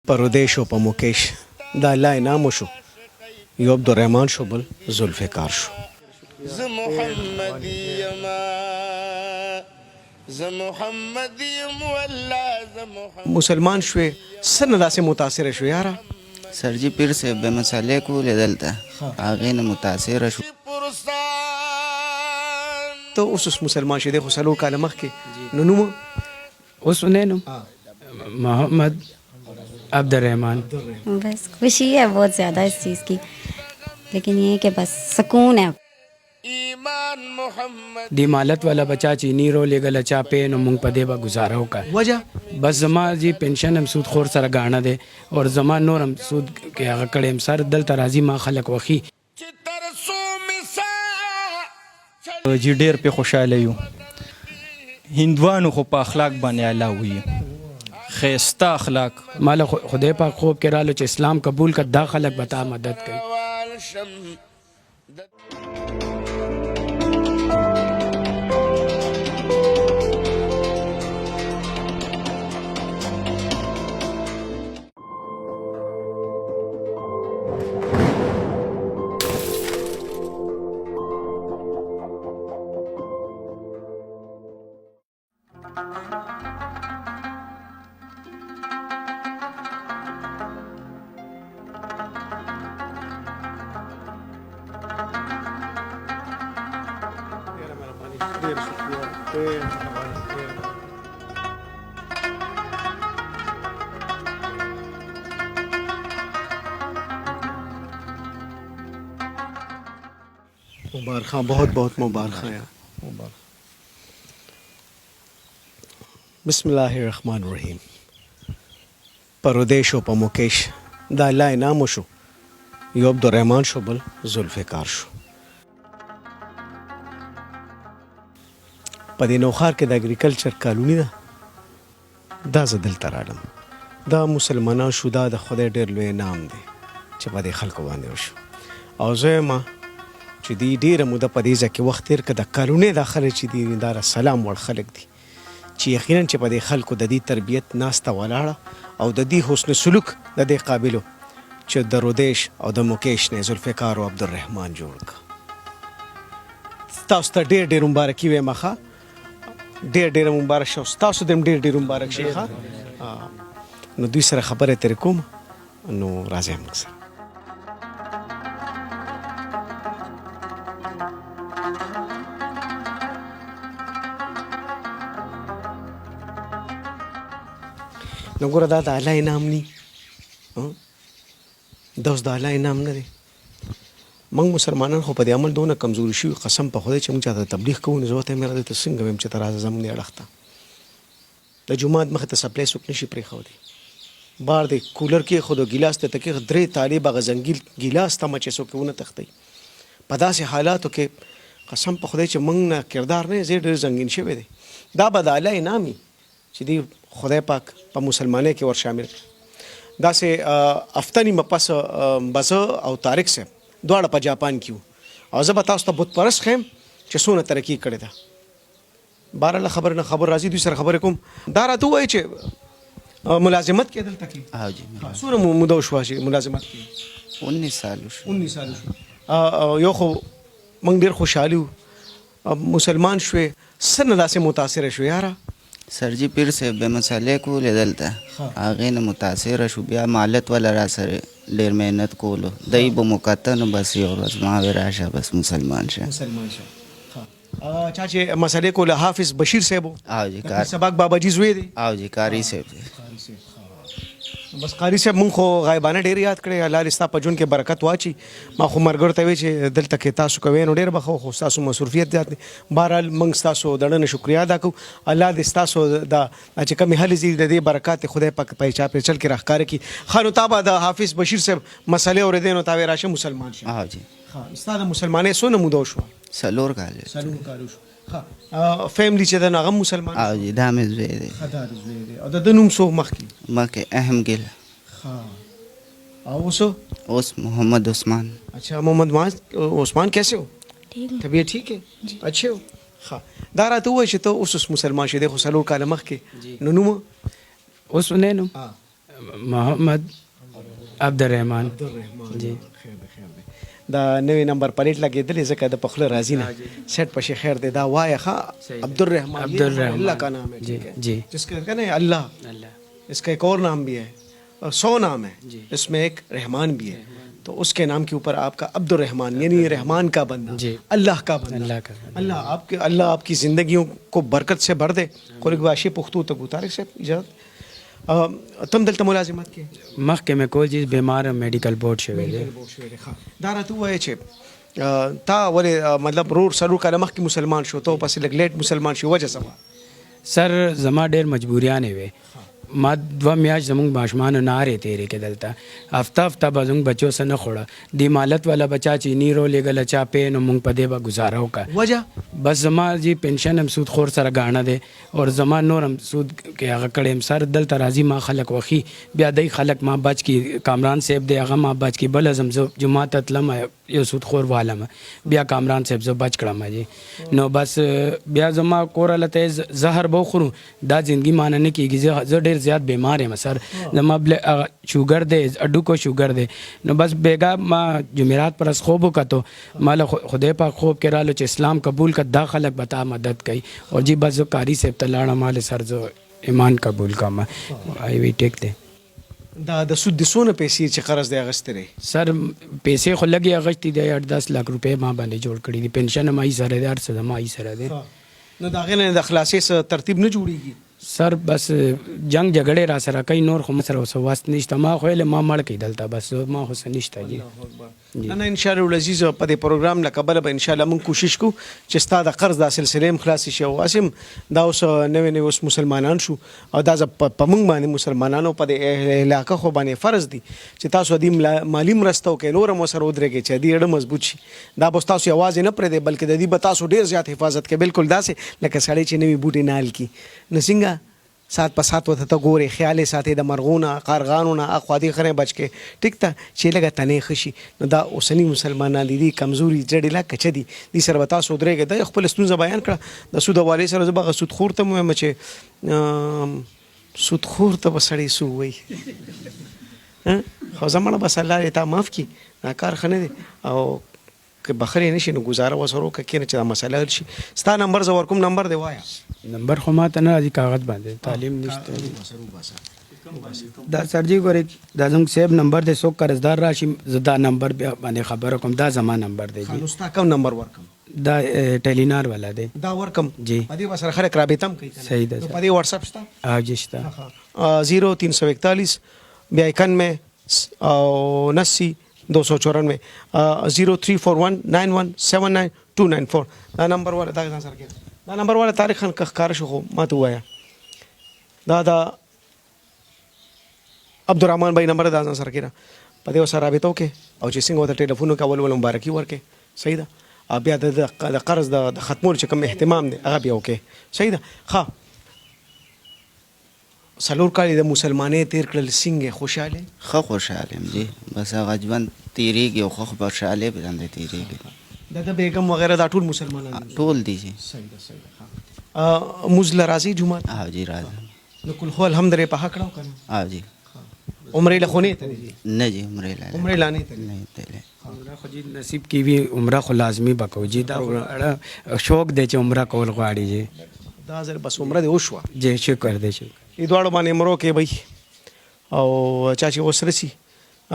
پرودیش او په مکیش دا الله انعام شو یو عبدالرحمن شو بل ذوالفقار شو ز محمد یما ز محمد یم والله ز محمد مسلمان شوې سن داسې متاثر شو یاره سرجی پیر صاحب به مسالې کولې دلته هغې نه متاثره شو پرستان ته اوس مسلمان شې دی خو څلور کاله مخکې نو نوم उस नैनो मोहम्मद अब्दुर्रहमान। बस खुशी है बहुत ज़्यादा इस चीज़ की, लेकिन ये है कि बस सुकून है। ایمان محمد दी मालत वाला बचा चीनी रो ले गला चापे नो मुंग पदे बा गुजारा होका وجه बस जमा जी पेंशन हम सूद खोर सर गाना दे और जमा नूर हम सूद के आगे कड़े हम सर दल तराजी माँ खलक वखी چې تر څو مې ساه جی ډیر په خوشاله یو هندوانو خو په اخلاق باندې الله وي خيستا اخلاق माला खुदे पा खूब के रालो च इस्लाम कबूल का दा खलक बता मदद कई روان شم मुबारक बहुत बहुत मुबारक बिस्मिल्लाहिर्रहमानिर्रहीम परदेश او په مکیش دا الله انعام شو یو عبدالرحمن شو بل ذوالفقار شو په دې نوخار کې د اګریکلچر کالونی ده دا زه دلته راغلم دا مسلمانان شو دا د خدای ډېر لوی انعام دی چې په دې خلکو باندې وشو او زه ما چې دی ډیره موده په دې ځکه وخت تیر کړه د کالونی داخله چې دی دار سلام ور خلک دي چې یقینا چې په دې خلکو د دې تربیت ناسته ولاړه او د دې حسن سلوک د دې قابلو چې د رودیش او د مکیش نه ذوالفقار او عبدالرحمن جوړ کا تاسو ته ډیر ډیر مبارکي وایم ښه ډیر ډیر مبارک شو تاسو دې ډیر ډیر مبارک شي ښه نو دوی سره خبره تر کوم نو راځم سره نو ګوره دا د الله انعام نی دا اوس د الله انعام نه دی موږ مسلمانان خو په دې عمل دونه کمزوري شوي قسم په خدای چې موږ چاته تبلیغ کوو نو زه ورته مې راځي ته څنګه ویم چې ته راځه زموږ دې اړخ ته د جومات مخې ته سپلی څوک نشي پرېښودی بار دی کولر کې خو د ګیلاس ته تکې درې طالب هغه زنګیل ګیلاس تمه چې څوک ونه تښتوي په داسې حالاتو کې قسم په خدای چې موږ نه کردار نه زه ډېر زنګین شوی دی دا به د الله انعام وي چې دی خدای پاک په مسلمانۍ کې ور شامل داسې افتنی مپس بزه او طارق صاحب دواړه په جاپان کې او زه به تاسو ته بت پرست ښیم چې څونه ترقي کړې ده بهرحاله خبر نه خبر راځي دوی سره خبرې کوم دا راته ووایي چې ملازمت کې دلته کې ها جی څومره موده وشوه چې ملازمت کې 19 سال شو 19 سال شو یو خو موږ ډېر خوشحالي وو مسلمان شوې څه نه داسې متاثره شو یاره سرجی پیر صاحب به مسالې کولې دلته هغې نه متاثره شو بیا مالت والا را سره ډېر محنت کولو دی به مو کته نو بس یو ورځ ما وې راشه بس مسلمان شه مسلمان شه چا چې مسلې کوله حافظ بشیر صاحب او جی کار سباق بابا جی زوی دی او جی کاری صاحب دی بس قاری صاحب مونږ خو غایبانه ډېر یاد کړی الله دې ستا په ژوند کې برکت واچي ما خو مرګرو ته وی چې دلته کې تاسو کوئ نو ډېر به خو ستاسو مصروفیت زیات دی بهرحال موږ ستاسو د ډنه شکریا ادا کوو الله دې ستاسو د چې کومې هلې زی د دې برکات خدای پاک په چا پیچل کې راښکاره کړي خانو تابه د حافظ بشیر صاحب مسلې اورېدې نو تا وی راشه مسلمان شه او جی ستا د مسلمانۍ څونه موده وشوه سلور کال څلور کال شو فیملی چې د هغه مسلمان او جی دا مې زوی دی او د نوم څو مخکې مکه اهم ګل اوس محمد عثمان अच्छा मोहम्मद عثمان कैसे हो तबीयत ठीक है अच्छे हो हाँ دا راته وایي چې ته اوس مسلمان شې د خو څلور کاله مخکې نو نوم उस नैनो मोहम्मद عبدالرحمن جی دا نوې نمبر پلیټ لګېدلې ځکه د پخله راځي نه سیټ پشي خیر دی دا وایه ښه عبدالرحمن عبدالرحمن اللہ کا نام ہے جی ٹھیک ہے جی جس کا کہنا ہے اللہ اس کا ایک اور نام بھی ہے اور 100 نام ہے اس میں ایک رحمان بھی ہے تو اس کے نام کے اوپر آپ کا عبدالرحمن یعنی رحمان کا بندہ جی اللہ کا بندہ اللہ کا اللہ آپ کی زندگیوں کو برکت سے بھر دے کوئی باشی پختو تک طارق صاحب اجازت تم دلته ملازمت کې مخکې مې کول چې بیمار میډیکل بورډ شوی دی دا راته ووایه چې تا ولې مطلب رور سلور کاله مخکې مسلمان شو تو پسې لږ لیټ مسلمان شو وجه څه وه سر زما ډېر مجبوریانې وې ما 2 میاشت زمونږ ماشومانو نارې تېرې کې دلته هفته به زمونږ بچو څه نه خوړه د مالت والا بچا چینی رو لېږله چا پې نو مونږ په دې به ګزاره وکړه وجه بس زما جی پنشن هم سود خور سره گاڼه دی اور زما نور هم سود کې هغه کړی یم سر دلته راځي ما خلک وخي بیا دی خلک ما بچ کی کامران صاحب دی هغه ما بچ کی بل ازم زه جمعه ته تلم یو سود خور والم بیا کامران صاحب زه بچ کړم جی نو بس بیا زما کور لته زهر به خورو دا ژوندۍ معنی نه کیږي زه ډېر زیات بیمار یم سر زما شوګر دی اډو کو شوګر دی نو بس بیګا ما جمعرات پر از خوب وکړو مال خدای پاک خوب کې رالو چې اسلام قبول کړ دا خلک بتا مدد کوي اور جی بس قاری صاحب ته لاړم مال سر زه ایمان قبول کړم آی وی ټیک دی دا د سود د سونه پیسې چې قرض دی اغستې رہی سر پیسې خو لګي اغشتي دی 8-10 لک روپے ما باندې جوړ کړی دي پنشن ما یې سره دی هر څه ما یې سره دی نو دا غنه د خلاصې ترتیب نه جوړیږي سر بس جنگ جګړې را سره کوي نور خو سره وسو واسط نشته ما خو له ما مړ کې دلته بس ما خو نشته جی نه ان شاء الله العزیز په دې پروګرام نه قبل به ان شاء الله مون کوشش کو چې ستاسو د قرض د سلسله خلاص شي او اسیم دا اوس نوې اوس مسلمانان شو او دا په مونږ باندې مسلمانانو په دې علاقې خو باندې فرض دي چې تاسو د مالی مرستو کې نور مو سره ودرېږي چې دې اړه مضبوط شي دا به تاسو आवाज نه پرې دی بلکې د دې به تاسو ډیر زیات حفاظت کې بالکل داسې لکه سړی چې نوې بوټي نال کی نسنګا سات په سات وته ته ګوري خیال ساتي د مرغونه قارغانونه اخوادي خره بچ کې ټیک ته چې لګه تنه خشي نو دا اوسنی مسلمانان دي کمزوري جړې لا کچ دي د سربتا سودريګه د خپل ستونزه بیان کړه د سود والي سره زبغه سود خور ته مې چې سود خور ته وسړی سو وي خو زمانه بس الله ته معاف کی کار خنه دي او که بخری نشي نو گزاره وسرو کینه چې دا مسله شي ستا نمبر زو ورکوم نمبر دی وایا نمبر خو ما ته نه راځي کاغذ باندې تعلیم نشته دا سر جی ګورې دا زموږ صاحب نمبر دی څوک قرضدار راشي زه دا نمبر باندې خبره کوم دا زما نمبر دی جی نو ستا کوم نمبر ورکم دا ټیلینار والا دی دا ورکم جی په دې وسره خلک رابطه هم کوي صحیح ده په دې واتس اپ شته جی شته 0341 بیا 91 او 90 294 034191799294 دا نمبر والا دا ځان سره کې دا نمبر والا تاریخ خان کار شو خو ما ته وایا دا عبدالرحمن بھائی نمبر دا ځان سره کې په دې سره رابطه وکي او چې څنګه وته ټلیفون کول مبارکي ورکې صحیح ده بیا د قرض د ختمول چې کوم اهتمام دی هغه بیا وکي صحیح ده ها سلور کالی د مسلمانې تیر کړل څنګه خوشاله خو خوشاله جی بس هغه ژوند تیریږي او خو خوشاله باندې تیریږي د بیگم وغیرہ دا ټول مسلمانان ټول دي جی صحیح ده مزل راځي جمعه جی راځي نو کل خو الحمدلله په حق راو کنه جی عمره له خونه ته دي نه جی عمره لانه ته نه ته عمره خو جی نصیب کی وی عمره خو لازمی بکو جی دا شوق دی چې عمره کول غواړي جی دا زر بس عمره دی وشو جی شکر دی شکر ای دواړو باندې مرو کې بھائی او چاچی وسرسي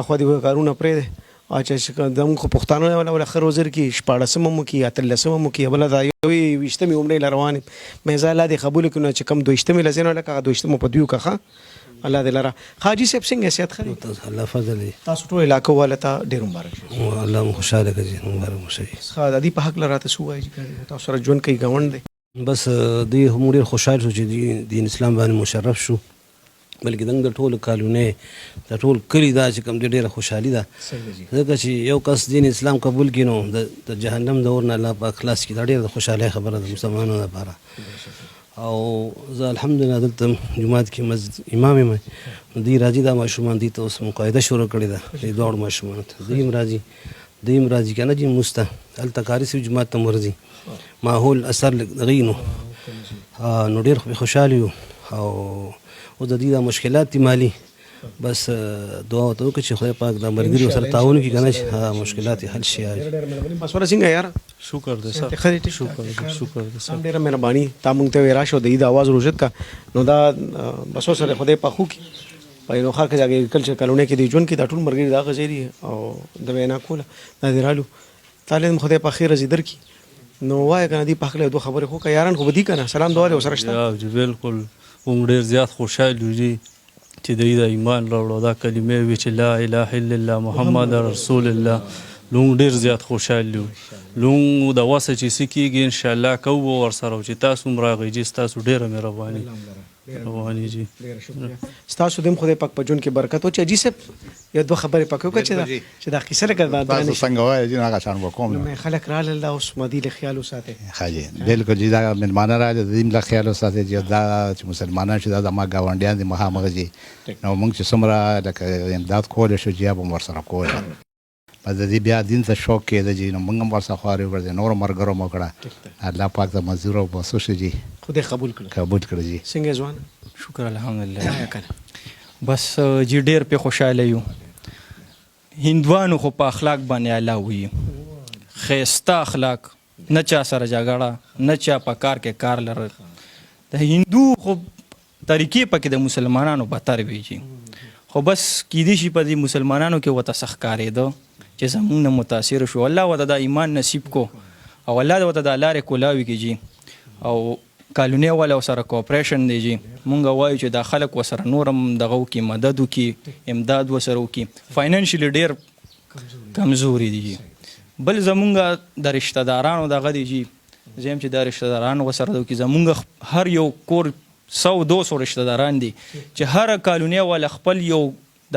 اخو دی کارونه پرې ده او چې دم خو پښتانه ولا خر وزر کې شپاړسم مو کې اتلسم مو کې بل دا یو وشتمي عمره لروان مې زاله دی قبول کړو چې کم دوشتمي لزینو لکه دوشتمو په دیو کخه الله دې لره حاجی صاحب څنګه صحت خري الله فضل تاسو ټول علاقې والته ډیر مبارک الله خوشاله کړي مبارک شي خا د دې په حق لراته سو وایي تاسو سره ژوند کوي غوند دی بس دوی هم ډیر خوشاله شو چې دین اسلام باندې مشرف شو بلکې د ټول کالونه د ټول کلی دا چې کوم ډیره خوشحالي ده ځکه چې یو کس دین اسلام قبول کینو د جهنم د اور نه الله پاک خلاص کړي دا ډیره خوشاله خبره ده مسلمانانو لپاره او زه الحمدلله دلته جمعات کې مسجد امام یم دوی راځي دا ماشومان دي ته اوس مقاعده شروع کړې ده د دوړ ماشومان ته دویم راځي کنه چې مسته هلته کاري سي جمعات ته ورځي ماحول اثر غینو نو ډیر خوشاله یو او د دې د مشکلات مالی بس دعا وته چې خدای پاک د مرګري سره تعاون کی کنه ها مشکلات حل شي مسوره څنګه یار شکر دې صاحب خدای ټیک شکر دې سم ډیره مهرباني تا مونږ ته راشه د دې आवाज روزت کا نو دا بسو سره خدای په خو کی په نو خار کې ځای کلچر کالونی کې دی جون کې د ټول مرګري دا غزيري او د وینا کوله دا درالو تعالی خدای په خیر زیدر کی نو وای کنه دی په خله دوه خبره خو کا یاران خو بدی کنه سلام دوه سره شته یا جی بالکل موږ ډیر زیات خوشاله یو چې د ایمان راوړو دا کلمې وی چې لا اله الا الله محمد رسول الله لون ډیر زیات خوشاله لون د واسه چې سکیږي ان شاء الله کو ور سره چې تاسو مرغی چې تاسو ډیره مهرباني رواني جی ستاسو دم خدای پاک په جون کې برکت او چې اجي سب یو دوه خبره پکې وکړه چې دا قصه لګا تاسو څنګه وایي چې هغه شان وکوم نو خلک را الله اوس مدي له خیال وساته خاجي بالکل چې دا ملمانه را دي د خیال وساته چې دا چې مسلمانان چې دا ما گاونډیان دي مخامخ دي نو موږ چې څومره لکه امداد کول شو چې به ور سره کول په دې بیا دین ته شوق کې د جی نو موږ هم ور سره خوري ور دي نور مرګرو موکړه الله پاک ته منظور او بسو شي خدای قبول کړي جی څنګه ځوان شکر الحمدلله بس جی ډیر په خوشاله یو هندوانو خو په اخلاق باندې الله وي خيستا اخلاق نه چا سره جګړه نه چا په کار کې کار لره د هندو خو طریقې پکې د مسلمانانو بهتر وي جی خو بس کې دي شي په دې مسلمانانو کې وته سخت کارې دو چې زمونږ نه متاثر شو الله وته د ایمان نصیب کو او الله وته د لارې کولاوي کې جی او کالونی والا سره کوپریشن دی جی مونږ وایو چې د خلک وسره نورم دغه کی مدد کی امداد وسره کی فاینانشلی ډیر کمزوري دي بل زمونږ د رشتہ دارانو دغه دی جی زم چې د رشتہ دارانو وسره کی زمونږ هر یو کور 100-200 رشتہ داران دي چې هر کالونی والا خپل یو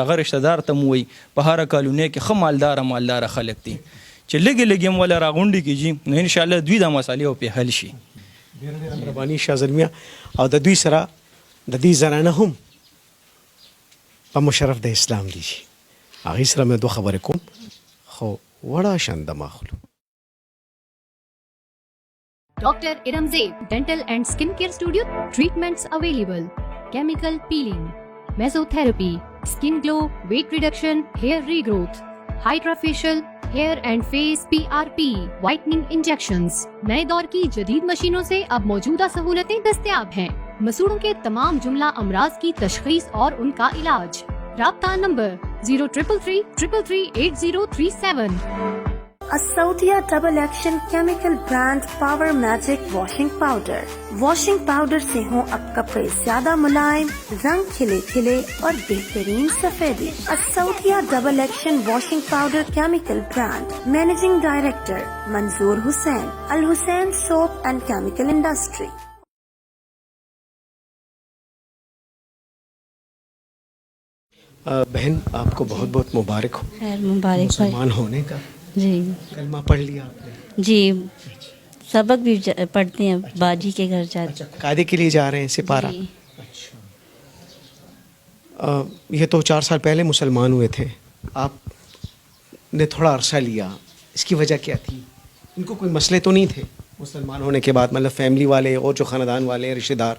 دغه رشتہ دار ته موي په هر کالونی کې خمالدار خلک دي چې لګي ولا راغونډي کیږي نو ان شاء الله دوی د مسالې په حل شي ډیره مهرباني شاه زلمیا او د دوی سره د دې زنانه هم په مشرف د اسلام دي هغه سره مې دوه خبرې کوم خو وړا شند ماخلو Dr. Iramzeb Dental and Skin Care Studio. Treatments available: chemical peeling, mesotherapy, skin glow, weight reduction, hair regrowth, hydrofacial, hair and face PRP, whitening injections. नए दौर की जदीद मशीनों से अब मौजूदा सहूलतें दस्तयाब हैं। मसूड़ों के तमाम जुमला अमराज की तशखीस और उनका इलाज। राब्ता नंबर 0333338037। Asaudia Double Action Chemical Brand Power Magic Washing Powder। Washing powder से हो अब कपड़े ज्यादा मुलायम, रंग खिले खिले और बेहतरीन सफेदी। असौदिया double action washing powder chemical brand. Managing director Manzoor Hussain, Al Hussain soap and chemical industry. बहन आपको बहुत बहुत मुबारक हो। खैर मुबारक मुसलमान होने का। जी कलमा पढ़ लिया आपने? जी सबक भी पढ़ते हैं, बाजी के घर जाते। कायदे के लिए जा रहे हैं सिपारा? ये तो 4 साल पहले मुसलमान हुए थे, आपने थोड़ा अरसा लिया, इसकी वजह क्या थी? इनको कोई मसले तो नहीं थे मुसलमान होने के बाद, मतलब फैमिली वाले और जो ख़ानदान वाले रिश्तेदार?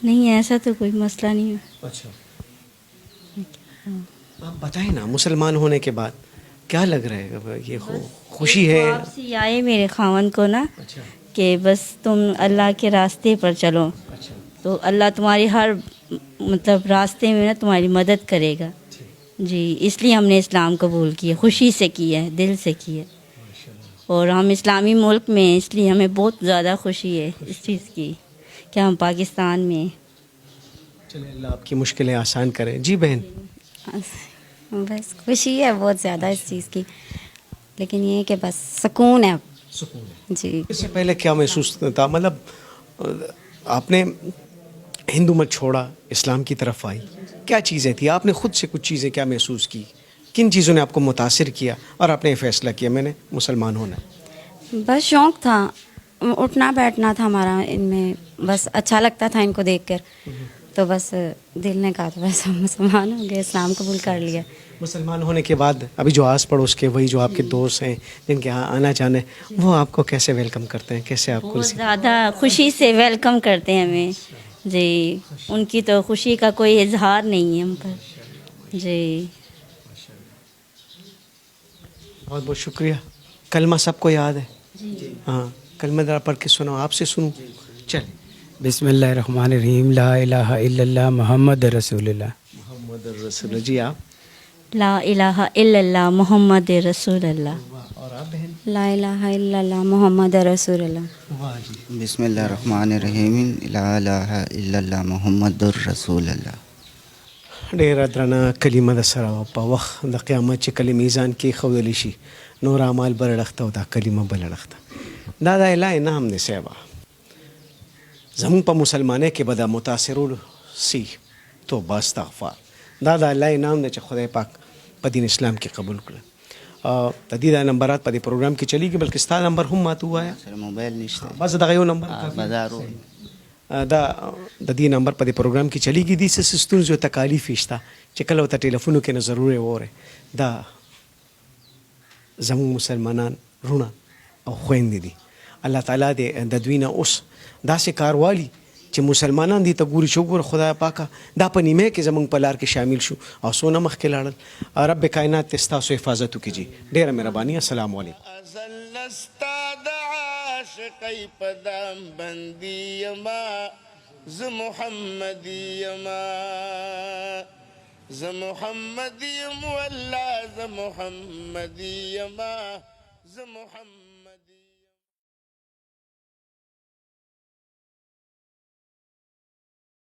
नहीं, ऐसा तो कोई मसला नहीं है। अच्छा, आप बताएं ना, मुसलमान होने के बाद क्या लग रहा है? ये खुशी है? वापसी आए मेरे खावन को ना। अच्छा। कि बस तुम अल्लाह के रास्ते पर चलो। अच्छा। तो अल्लाह तुम्हारी हर मतलब रास्ते में ना तुम्हारी मदद करेगा जी। इसलिए हमने इस्लाम कबूल किया, खुशी से किया है, दिल से किया। और हम इस्लामी मुल्क में हैं, इसलिए हमें बहुत ज़्यादा खुशी है इस चीज़ की कि हम पाकिस्तान में। चलिए अल्लाह आपकी मुश्किलें आसान करें। जी बहन? बस खुशी है बहुत ज़्यादा इस चीज़ की, लेकिन ये कि बस सुकून है। सुकून है जी। इससे पहले क्या महसूस था? मतलब आपने हिंदू मत छोड़ा, इस्लाम की तरफ आई, क्या चीज़ें थी? आपने खुद से कुछ चीज़ें क्या महसूस की? किन चीज़ों ने आपको मुतासिर किया और आपने फैसला किया मैंने मुसलमान होना? बस शौक़ था, उठना बैठना था हमारा इनमें, बस अच्छा लगता था इनको देखकर। तो बस दिल ने कहा था बस हम मुसलमान हो गए, इस्लाम कबूल कर लिया। मुसलमान होने के बाद अभी जो आस पड़ोस के वही जो आपके दोस्त हैं जिनके यहाँ आना जाना है, वो आपको कैसे वेलकम करते हैं? कैसे आपको? बहुत ज़्यादा खुशी से वेलकम करते हैं हमें जी। उनकी तो खुशी का कोई इजहार नहीं है हम पर। जी बहुत बहुत शुक्रिया। कलमा सबको याद है? हाँ, कलमा ज़रा पढ़ के सुनाओ, आपसे सुनूं। चल। बिस्मिल्लाहिर्रहमानिर्रहीम। ला इलाहा इल्लल्लाह मुहम्मद रसूलुल्लाह। मोहम्मद रसूल जी। आप? ला इलाहा इल्लल्लाह मुहम्मद रसूलुल्लाह। और आप बहन? ला इलाहा इल्लल्लाह मुहम्मद रसूलुल्लाह। वाह जी। बिस्मिल्लाहिर्रहमानिर्रहीम। ला इलाहा इल्लल्लाह मुहम्मदुर रसूलुल्लाह। ډېره درنه کلمه د سره په وخت د قیامت چې کله میزان کې ښودلی شي نور اعمال بل اړخته او دا کلمه بل اړخته. دا د الله انعام دی صاحبه. زموږ په مسلمانۍ کې به د متاثرولو سی توبه استغفار دا د الله انعام دی چې خدای پاک په دین اسلام کې قبول کړه. د دې د نمبرات په دې پروګرام کې چلیږي، بلکې ستا نمبر هم ماته ووایه. سره موبایل نشته. بس دغه یو نمبر بازارو دا د دې نمبر په دې پروګرام کې چلیږي. دې څه ستونزې او تکالیف شته چې کله ورته ټلیفون وکړې نو ضرور یې واورئ. دا زموږ مسلمانان رونه او خویندې دي. الله تعالی دې د دوی نه اوس داسې کاروالي چې مسلمانان دې ته ګوري چې وګوره خدای پاکه دا په نیمه کې زموږ په لار کې شامل شو او څونه مخکې لاړل. رب کائنات دې ستاسو حفاظت وکړي جي. ډېره مهرباني. السلام علیکم. ازل استاد عاشقی پدام بندی یما ز محمدی یما ز محمدی یم والله ز محمدی یما ز محمد